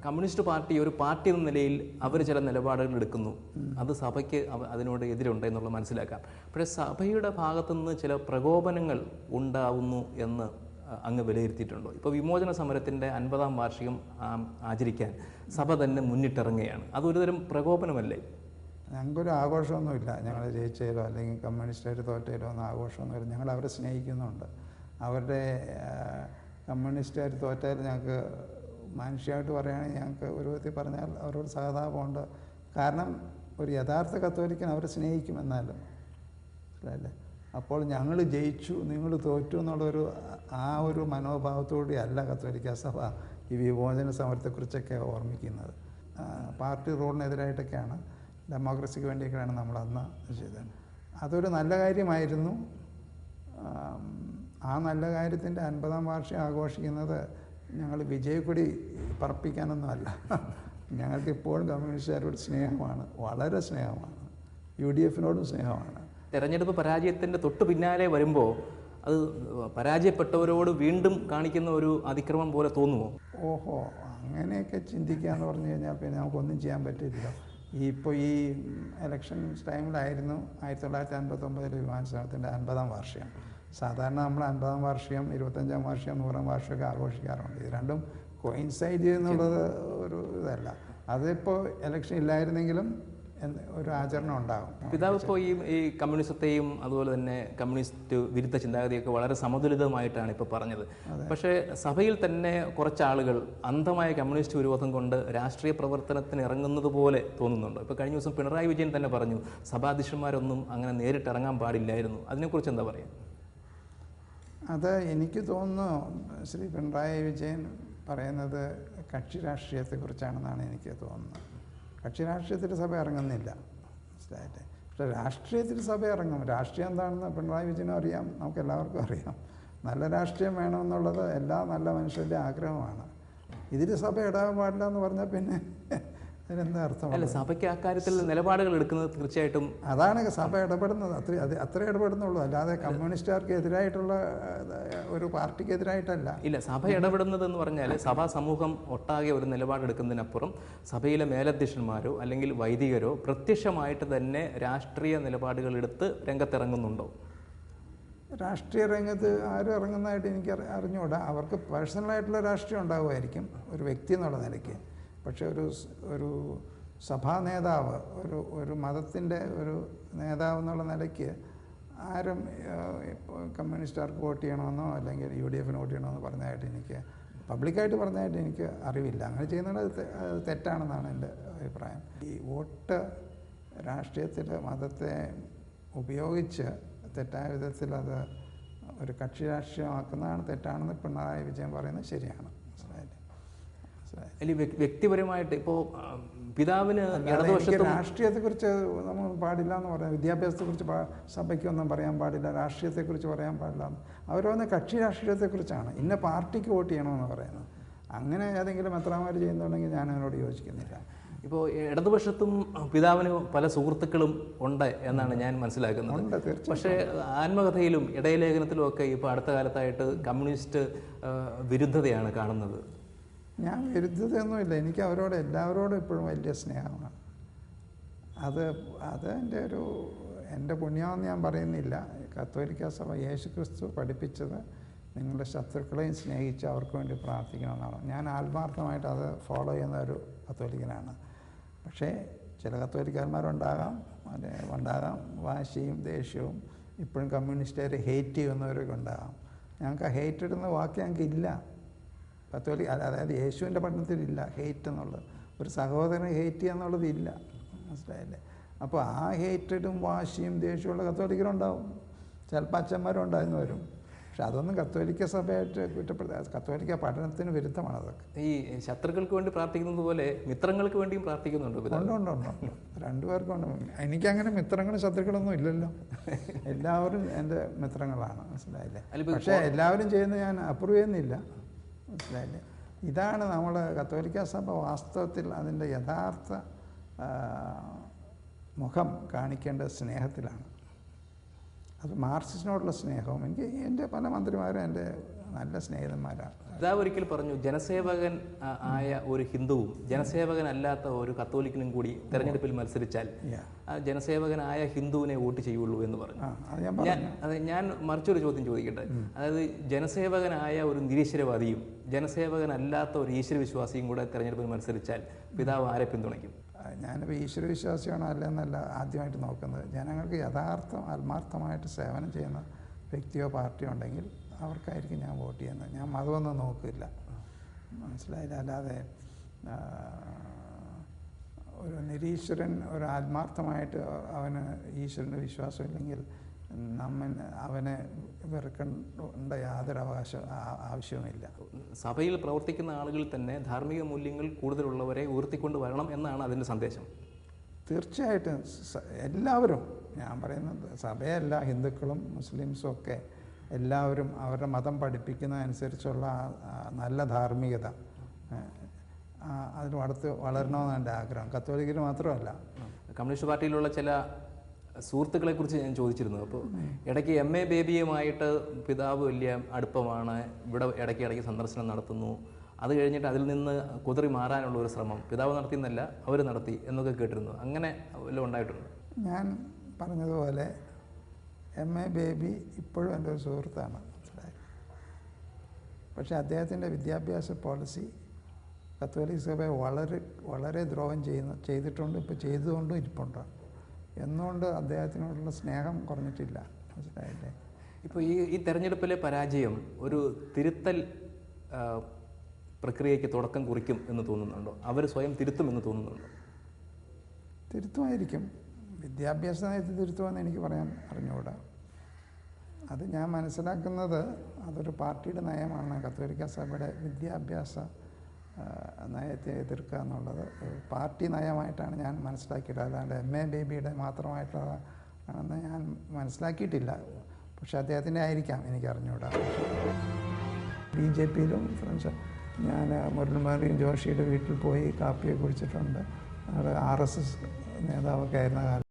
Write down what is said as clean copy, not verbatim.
Communist party ഒരു party എന്ന നിലയിൽ അവർ ചില നിലപാടുകൾ എടുക്കുന്നു, അത് സഭയ്ക്ക് അതിനോട് എതിരുണ്ട് എന്നുള്ളത് മനസ്സിലാക്കാം. പക്ഷേ സഭയുടെ ഭാഗത്തുനിന്ന് ചില പ്രകോപനങ്ങൾ ഉണ്ടാവുന്നു എന്ന് അങ്ങ് വിലയിരുത്തിയിട്ടുണ്ടോ? ഇപ്പോൾ വിമോചന സമരത്തിൻ്റെ 50-ാം വാർഷികം ആചരിക്കാൻ സഭ തന്നെ മുന്നിട്ടിറങ്ങുകയാണ്. അതൊരുതരം പ്രകോപനമല്ലേ? ഞങ്ങൾക്കൊരു ആഘോഷമൊന്നുമില്ല. ഞങ്ങൾ ജയിച്ചതിലോ അല്ലെങ്കിൽ കമ്മ്യൂണിസ്റ്റായിട്ട് തോറ്റയിലോ ഒന്നും ആഘോഷമൊന്നുമില്ല. ഞങ്ങൾ അവരെ സ്നേഹിക്കുന്നുണ്ട്. അവരുടെ കമ്മ്യൂണിസ്റ്റുകാർ തോറ്റാൽ ഞങ്ങൾക്ക് മാനുഷികമായിട്ട് പറയുകയാണെങ്കിൽ ഞങ്ങൾക്ക് ഒരു വിധത്തിൽ പറഞ്ഞാൽ അവരോട് സഹതാപമുണ്ട്. കാരണം ഒരു യഥാർത്ഥ കത്തോലിക്കൻ അവരെ സ്നേഹിക്കുമെന്നാലും അല്ലേ. അപ്പോൾ ഞങ്ങൾ ജയിച്ചു നിങ്ങൾ തോറ്റു എന്നുള്ളൊരു ഒരു മനോഭാവത്തോടെ അല്ല കത്തോലിക്ക സഭ ഈ വിമോചന സമരത്തെക്കുറിച്ചൊക്കെ ഓർമ്മിക്കുന്നത്. പാർട്ടി റൂളിനെതിരായിട്ടൊക്കെയാണ്, ഡെമോക്രസിക്ക് വേണ്ടിയൊക്കെയാണ് നമ്മളന്ന് ചെയ്തത്. അതൊരു നല്ല കാര്യമായിരുന്നു. ആ നല്ല കാര്യത്തിൻ്റെ 50-ാം വാർഷികം ആഘോഷിക്കുന്നത് ഞങ്ങൾ വിജയക്കൊടി പറപ്പിക്കാനൊന്നുമല്ല. ഞങ്ങൾക്ക് ഇപ്പോഴും കമ്മ്യൂണിസ്റ്റുകാരോട് സ്നേഹമാണ്, വളരെ സ്നേഹമാണ്. UDFനോടും സ്നേഹമാണ്. തെരഞ്ഞെടുപ്പ് പരാജയത്തിൻ്റെ തൊട്ട് പിന്നാലെ വരുമ്പോൾ അത് പരാജയപ്പെട്ടവരോട് വീണ്ടും കാണിക്കുന്ന ഒരു അതിക്രമം പോലെ തോന്നുമോ? ഓഹോ, അങ്ങനെയൊക്കെ ചിന്തിക്കുകയെന്ന് പറഞ്ഞു കഴിഞ്ഞാൽ പിന്നെ നമുക്കൊന്നും ചെയ്യാൻ പറ്റില്ല. ഇപ്പോൾ ഈ ഇലക്ഷൻ ടൈമിലായിരുന്നു 1959 വിമോചന സമരത്തിൻ്റെ 50-ാം വാർഷികം. സാധാരണ നമ്മൾ 50-ാം വാർഷികം, 25-ാം വാർഷികം, 100-ാം വാർഷികമൊക്കെ ആഘോഷിക്കാറുണ്ട്. ഇത് രണ്ടും കോയിൻസൈഡ് ചെയ്യുന്നുള്ളത് ഒരു ഇതല്ല. അതിപ്പോൾ ഇലക്ഷൻ ഇല്ലായിരുന്നെങ്കിലും ഒരു ആചരണം ഉണ്ടാകും. പിതാവ് ഇപ്പോൾ ഈ കമ്മ്യൂണിസത്തെയും അതുപോലെ തന്നെ കമ്മ്യൂണിസ്റ്റ് വിരുദ്ധ ചിന്താഗതിയൊക്കെ വളരെ സമതുലിതമായിട്ടാണ് ഇപ്പോൾ പറഞ്ഞത്. പക്ഷേ സഭയിൽ തന്നെ കുറച്ചാളുകൾ അന്ധമായ കമ്മ്യൂണിസ്റ്റ് വിരോധം കൊണ്ട് രാഷ്ട്രീയ പ്രവർത്തനത്തിന് ഇറങ്ങുന്നത് പോലെ തോന്നുന്നുണ്ട്. ഇപ്പോൾ കഴിഞ്ഞ ദിവസം പിണറായി വിജയൻ തന്നെ പറഞ്ഞു സഭാധ്യക്ഷന്മാരൊന്നും അങ്ങനെ നേരിട്ട് ഇറങ്ങാൻ പാടില്ലായിരുന്നു. അതിനെക്കുറിച്ച് എന്താ പറയുക? അത് എനിക്ക് തോന്നുന്നു ശ്രീ പിണറായി വിജയൻ പറയുന്നത് കക്ഷി രാഷ്ട്രീയത്തെക്കുറിച്ചാണെന്നാണ് എനിക്ക് തോന്നുന്നത്. കക്ഷി രാഷ്ട്രീയത്തിൽ സഭ ഇറങ്ങുന്നില്ല, മനസ്സിലായില്ലേ. പക്ഷേ രാഷ്ട്രീയത്തിൽ സഭ ഇറങ്ങും. രാഷ്ട്രീയം എന്താണെന്ന് പിണറായി വിജയനും അറിയാം, നമുക്ക് എല്ലാവർക്കും അറിയാം. നല്ല രാഷ്ട്രീയം വേണമെന്നുള്ളത് എല്ലാ നല്ല മനുഷ്യരുടെ ആഗ്രഹമാണ്. ഇതിൽ സഭ ഇടാൻ പാടില്ല എന്ന് പറഞ്ഞാൽ പിന്നെ അതിനെന്താ അർത്ഥം? അല്ല, സഭയ്ക്ക് അക്കാര്യത്തിൽ നിലപാടുകൾ എടുക്കുന്നത് തീർച്ചയായിട്ടും അതാണ് സഭ ഇടപെടുന്നത്. അത്ര ഇടപെടുന്നുള്ളൂ. അല്ലാതെ കമ്മ്യൂണിസ്റ്റുകാർക്ക് എതിരായിട്ടുള്ള ഒരു പാർട്ടിക്ക് എതിരായിട്ടല്ല. ഇല്ല, സഭ ഇടപെടുന്നതെന്ന് പറഞ്ഞാൽ സഭാ സമൂഹം ഒട്ടാകെ ഒരു നിലപാടെടുക്കുന്നതിനപ്പുറം സഭയിലെ മേലധ്യക്ഷന്മാരോ അല്ലെങ്കിൽ വൈദികരോ പ്രത്യക്ഷമായിട്ട് തന്നെ രാഷ്ട്രീയ നിലപാടുകൾ എടുത്ത് രംഗത്തിറങ്ങുന്നുണ്ടോ? രാഷ്ട്രീയ രംഗത്ത് ആരും ഇറങ്ങുന്നതായിട്ട് എനിക്ക് അറിഞ്ഞുകൂടാ. അവർക്ക് പേഴ്സണലായിട്ടുള്ള രാഷ്ട്രീയം ഉണ്ടാകുമായിരിക്കും ഒരു വ്യക്തി എന്നുള്ള നിലയ്ക്ക്. പക്ഷെ ഒരു സഭാ നേതാവ്, ഒരു മതത്തിൻ്റെ ഒരു നേതാവ് എന്നുള്ള നിലയ്ക്ക് ആരും കമ്മ്യൂണിസ്റ്റുകാർക്ക് വോട്ട് ചെയ്യണമെന്നോ അല്ലെങ്കിൽ UDFന് വോട്ട് ചെയ്യണമെന്നോ പറഞ്ഞതായിട്ട് എനിക്ക് പബ്ലിക്കായിട്ട് പറഞ്ഞതായിട്ട് എനിക്ക് അറിവില്ല. അങ്ങനെ ചെയ്യുന്നത് തെറ്റാണെന്നാണ് എൻ്റെ അഭിപ്രായം. ഈ വോട്ട് രാഷ്ട്രീയത്തിൽ മതത്തെ ഉപയോഗിച്ച് തെറ്റായ വിധത്തിൽ അത് ഒരു കക്ഷി രാഷ്ട്രീയമാക്കുന്നതാണ് തെറ്റാണെന്ന് പിണറായി വിജയൻ പറയുന്നത് ശരിയാണ്. വ്യക്തിപരമായിട്ട് ഇപ്പോൾ പിതാവിന് ഇടതുപക്ഷത്ത് രാഷ്ട്രീയത്തെക്കുറിച്ച് നമ്മൾ പാടില്ല എന്ന് പറയാം. വിദ്യാഭ്യാസത്തെക്കുറിച്ച് സഭയ്ക്കൊന്നും പറയാൻ പാടില്ല, രാഷ്ട്രീയത്തെക്കുറിച്ച് പറയാൻ പാടില്ല. അവരൊന്ന് കക്ഷി രാഷ്ട്രീയത്തെക്കുറിച്ചാണ്, ഇന്ന പാർട്ടിക്ക് വോട്ട് ചെയ്യണമെന്ന് പറയുന്നത്. അങ്ങനെ ഏതെങ്കിലും മെത്രാന്മാർ ചെയ്യുന്നുണ്ടെങ്കിൽ ഞാൻ അതിനോട് യോജിക്കുന്നില്ല. ഇപ്പോൾ ഇടതുപക്ഷത്തും പിതാവിന് പല സുഹൃത്തുക്കളും ഉണ്ട് എന്നാണ് ഞാൻ മനസ്സിലാക്കുന്നത്. പക്ഷേ ആത്മകഥയിലും ഇടയലേഖനത്തിലും ഒക്കെ ഇപ്പോൾ അടുത്ത കാലത്തായിട്ട് കമ്മ്യൂണിസ്റ്റ് വിരുദ്ധതയാണ് കാണുന്നത്. ഞാൻ വിരുദ്ധതയൊന്നുമില്ല. എനിക്ക് അവരോട് എല്ലാവരോടും ഇപ്പോഴും വലിയ സ്നേഹമാണ്. അത് എൻ്റെ പുണ്യമെന്ന് ഞാൻ പറയുന്നില്ല. കത്തോലിക്ക സഭ യേശുക്രിസ്തു പഠിപ്പിച്ചത് നിങ്ങളുടെ ശത്രുക്കളെയും സ്നേഹിച്ച് അവർക്ക് വേണ്ടി പ്രാർത്ഥിക്കണമെന്നാണ്. ഞാൻ ആത്മാർത്ഥമായിട്ട് അത് ഫോളോ ചെയ്യുന്ന ഒരു കത്തോലിക്കനാണ്. പക്ഷേ ചില കത്തോലിക്കന്മാരുണ്ടാകാം വാശിയും ദേഷ്യവും ഇപ്പോഴും കമ്മ്യൂണിസ്റ്റുകാരെ ഹെയ്റ്റ് ചെയ്യുന്നവരൊക്കെ ഉണ്ടാകാം. ഞങ്ങൾക്ക് ആ ഹെയ്റ്റ് ഇടുന്ന വാക്ക് ഞങ്ങൾക്കില്ല. അതായത് യേശുവിൻ്റെ പഠനത്തിലില്ല ഹെയ്റ്റ് എന്നുള്ളത്. ഒരു സഹോദരനെ ഹെയ്റ്റ് ചെയ്യുക എന്നുള്ളതില്ല, മനസ്സിലായില്ലേ. അപ്പോൾ ആ ഹെയ്റ്റഡും വാശിയും ദേഷ്യമുള്ള കത്തോലിക്കരുണ്ടാവും, ചിലപ്പോൾ അച്ഛന്മാരുണ്ടായിരുന്നു വരും. പക്ഷെ അതൊന്നും കത്തോലിക്ക സഭയായിട്ട് കുറ്റപ്പെടുത്താം. കത്തോലിക്ക പഠനത്തിന് വിരുദ്ധമാണ് അതൊക്കെ. ഈ ശത്രുക്കൾക്ക് വേണ്ടി പ്രാർത്ഥിക്കുന്നത് പോലെ മിത്രങ്ങൾക്ക് വേണ്ടിയും പ്രാർത്ഥിക്കുന്നുണ്ട്. ഉണ്ട് രണ്ടുപേർക്കും ഉണ്ട്. എനിക്കങ്ങനെ മിത്രങ്ങളും ശത്രുക്കളൊന്നും ഇല്ലല്ലോ. എല്ലാവരും എൻ്റെ മിത്രങ്ങളാണ്, മനസ്സിലായില്ലേ. പക്ഷേ എല്ലാവരും ചെയ്യുന്നത് ഞാൻ അപ്രൂവ് ചെയ്യുന്നില്ല, മനസ്സിലായില്ലേ. ഇതാണ് നമ്മൾ കത്തോലിക്ക സഭ വാസ്തവത്തിൽ അതിൻ്റെ യഥാർത്ഥ മുഖം കാണിക്കേണ്ട സ്നേഹത്തിലാണ്. അത് മാർക്സിസ്റ്റിനോടുള്ള സ്നേഹവും എൻ്റെ പല മന്ത്രിമാരും എൻ്റെ നല്ല സ്നേഹിതന്മാരാണ്. പിതാവ് ഒരിക്കൽ പറഞ്ഞു, ജനസേവകൻ ആയ ഒരു ഹിന്ദുവും ജനസേവകനല്ലാത്ത ഒരു കത്തോലിക്കനും കൂടി തെരഞ്ഞെടുപ്പിൽ മത്സരിച്ചാൽ ആ ജനസേവകനായ ഹിന്ദുവിനെ വോട്ട് ചെയ്യുള്ളൂ എന്ന് പറഞ്ഞു. ഞാൻ മറിച്ചൊരു ചോദ്യം ചോദിക്കട്ടെ, അതായത് ജനസേവകനായ ഒരു നിരീശ്വരവാദിയും ജനസേവകനല്ലാത്ത ഒരു ഈശ്വരവിശ്വാസിയും കൂടെ തെരഞ്ഞെടുപ്പിൽ മത്സരിച്ചാൽ പിതാവ് ആരെ പിന്തുണയ്ക്കും? ഞാനിപ്പോൾ ഈശ്വരവിശ്വാസിയാണോ അല്ലെന്നല്ല ആദ്യമായിട്ട് നോക്കുന്നത്. ജനങ്ങൾക്ക് ആത്മാർത്ഥമായിട്ട് സേവനം ചെയ്യുന്ന വ്യക്തിയോ പാർട്ടിയോ ഉണ്ടെങ്കിൽ അവർക്കായിരിക്കും ഞാൻ വോട്ട് ചെയ്യുന്നത്. ഞാൻ മതമൊന്നും നോക്കില്ല, മനസ്സിലായില്ല. അല്ലാതെ ഒരു നിരീശ്വരൻ ഒരു ആത്മാർത്ഥമായിട്ട് അവന് ഈശ്വരൻ്റെ വിശ്വാസമില്ലെങ്കിൽ അവനെ വെറുക്കേണ്ട യാതൊരു ആവശ്യവുമില്ല. സഭയിൽ പ്രവർത്തിക്കുന്ന ആളുകൾ തന്നെ ധാർമ്മിക മൂല്യങ്ങൾ കൂടുതലുള്ളവരെ ഉയർത്തിക്കൊണ്ട് വരണം എന്നാണ് അതിൻ്റെ സന്ദേശം. തീർച്ചയായിട്ടും എല്ലാവരും, ഞാൻ പറയുന്നത് സഭയല്ല, ഹിന്ദുക്കളും മുസ്ലിംസും ഒക്കെ എല്ലാവരും അവരുടെ മതം പഠിപ്പിക്കുന്നതനുസരിച്ചുള്ള നല്ല ധാർമ്മികത അതിന് അടുത്ത് വളരണമെന്നാണ് എൻ്റെ ആഗ്രഹം. കത്തോലിക്കർ മാത്രമല്ല. കമ്മ്യൂണിസ്റ്റ് പാർട്ടിയിലുള്ള ചില സുഹൃത്തുക്കളെ കുറിച്ച് ഞാൻ ചോദിച്ചിരുന്നു. അപ്പോൾ ഇടയ്ക്ക് MA ബേബിയുമായിട്ട് പിതാവ് വലിയ അടുപ്പമാണ്, ഇവിടെ ഇടയ്ക്ക് സന്ദർശനം നടത്തുന്നു, അത് കഴിഞ്ഞിട്ട് അതിൽ നിന്ന് കുതറി മാറാനുള്ള ഒരു ശ്രമം പിതാവ് നടത്തിയെന്നല്ല അവർ നടത്തി എന്നൊക്കെ കേട്ടിരുന്നു. അങ്ങനെ വല്ലതും ഉണ്ടായിട്ടുണ്ട്? ഞാൻ പറഞ്ഞതുപോലെ MA ബേബി ഇപ്പോഴും എൻ്റെ ഒരു സുഹൃത്താണ്, മനസ്സിലായി. പക്ഷേ അദ്ദേഹത്തിൻ്റെ വിദ്യാഭ്യാസ പോളിസി കത്തോലിക് സഭയെ വളരെ ദ്രോഹം ചെയ്തിട്ടുണ്ട്, ഇപ്പോൾ ചെയ്തുകൊണ്ടും ഇരിപ്പുണ്ട്. എന്നുകൊണ്ട് അദ്ദേഹത്തിനോടുള്ള സ്നേഹം കുറഞ്ഞിട്ടില്ല, മനസ്സിലായില്ലേ. ഇപ്പോൾ ഈ തെരഞ്ഞെടുപ്പിലെ പരാജയം ഒരു തിരുത്തൽ പ്രക്രിയയ്ക്ക് തുടക്കം കുറിക്കും എന്ന് തോന്നുന്നുണ്ടോ? അവർ സ്വയം തിരുത്തുമെന്ന് തോന്നുന്നുണ്ടോ? തിരുത്തുമായിരിക്കും. വിദ്യാഭ്യാസ നയത്തിൽ തിരുത്തുമെന്ന് എനിക്ക് പറയാൻ അറിഞ്ഞുകൂടാ. അത് ഞാൻ മനസ്സിലാക്കുന്നത് അതൊരു പാർട്ടിയുടെ നയമാണ്. കത്തോലിക്ക സഭയുടെ വിദ്യാഭ്യാസ നയത്തെ എതിർക്കുക എന്നുള്ളത് പാർട്ടി നയമായിട്ടാണ് ഞാൻ മനസ്സിലാക്കിയത്. അല്ലാണ്ട് MA ബേബിയുടെ മാത്രമായിട്ടുള്ളതാണെന്ന് ഞാൻ മനസ്സിലാക്കിയിട്ടില്ല. പക്ഷെ അദ്ദേഹത്തിൻ്റെ ആയിരിക്കാം, എനിക്ക് അറിഞ്ഞുകൂടാ. BJPയിലും ഞാൻ മുരളിമാരെയും ജോഷിയുടെ വീട്ടിൽ പോയി കാപ്പിയെ കുടിച്ചിട്ടുണ്ട്. RSS നേതാവൊക്കെ ആയിരുന്ന കാലം.